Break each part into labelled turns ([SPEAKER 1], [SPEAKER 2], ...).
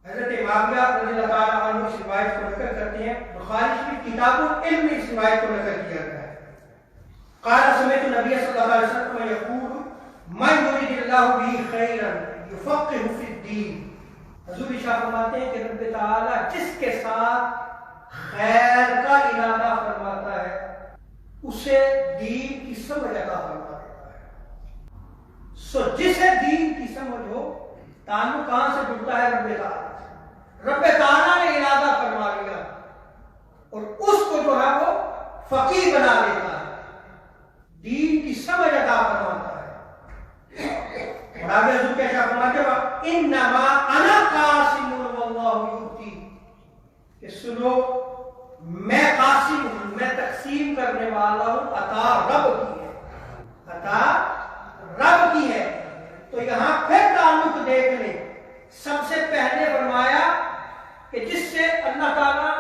[SPEAKER 1] حضرت معاویہ رضی اللہ تعالیٰ عنہ اس روایت کو نقل کرتے ہیں، بخاری شریف کتاب العلم میں اس روایت کو نقل کیا گیا ہے۔ قال سمعت النبی صلی اللہ علیہ وسلم یقول من یرید اللہ به خیرا یفقهه فی الدین۔ حضور ارشاد فرماتے ہیں کہ رب تعالیٰ جس کے ساتھ خیر کا ارادہ فرماتا ہے اسے دین کی سمجھ عطا فرما دیتا ہے۔ سو جسے دین کی سمجھ ہو، تعلق کہاں سے جڑتا ہے؟ رب تعالیٰ سے۔ رب تعالیٰ نے ارادہ فرما لیا اور اس کو جو ہے وہ فقیہ بنا دیتا ہے، دین کی سمجھ عطا فرماتا ہے۔ اور آگے حضور کیا شاہ فرماتے ہیں انما انا قاسم واللہ یؤتی، کہ سنو میں قاسم ہوں، میں تقسیم کرنے والا ہوں، عطا رب کی ہے، عطا رب کی ہے۔ تو یہاں پھر تعلق دیکھ لیں، سب سے پہلے فرمایا کہ جس سے اللہ تعالیٰ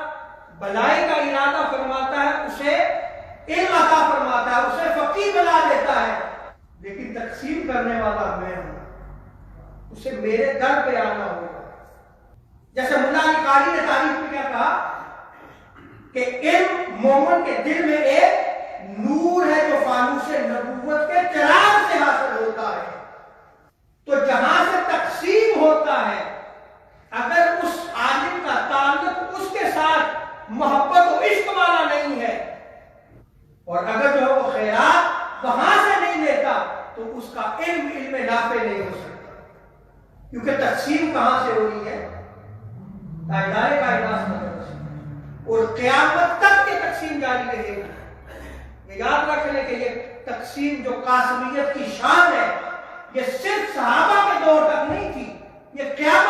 [SPEAKER 1] بلائی کا ارادہ فرماتا ہے اسے علم عطا فرماتا ہے، اسے فقیہ بنا دیتا ہے، لیکن تقسیم کرنے والا میں ہوں، اسے میرے در پہ آنا ہوگا۔ جیسے مولا علی قاری نے تاریخ میں کیا کہا کہ علم مومن کے دل میں ایک نور ہے جو فانوس نبوت کے چراغ سے حاصل ہوتا ہے۔ تو جہاں سے تقسیم ہوتا ہے، اگر اس عالم کا تعلق اس کے ساتھ محبت و عشق والا نہیں ہے، اور اگر جو ہے وہ خیرات وہاں سے نہیں لیتا، تو اس کا علم نافع نہیں ہو سکتا، کیونکہ تقسیم کہاں سے ہو رہی ہے؟ تاجدار کائنات کی طرف سے، اور قیامت تک یہ تقسیم جاری رہے گی۔ یہ یاد رکھ لیں کہ یہ تقسیم جو قاسمیت کی شان ہے، یہ صرف صحابہ کے دور تک نہیں تھی، یہ قیامت